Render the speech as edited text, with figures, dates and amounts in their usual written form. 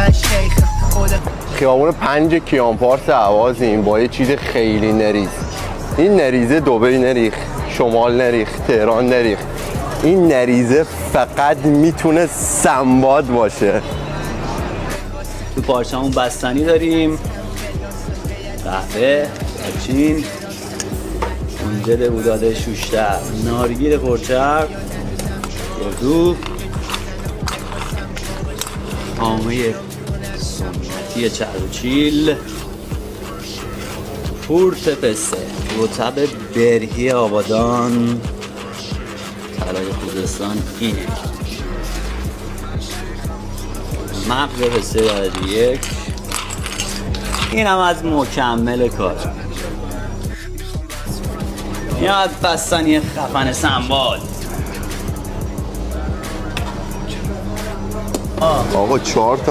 شیخ خودم. خیابون 5 کیانپارس اهوازیم با یه چیز خیلی نریز. این نریزه دبی نریخ، شمال نریخ، تهران نریخ. این نریزه فقط میتونه سنباد باشه. تو پارچمون بستنی داریم، قهوه، چین، کنجد بوداده شوشتر، نارگیل پرچرب، گردو، آمه سنتی چرچیل، فورت پسته، رطب برهی آبادان، طلای خوزستان اینه. مغز پسته درجه 1. این هم از مکمل کار. این از بستنی خفن سنباد. آقا 4 تا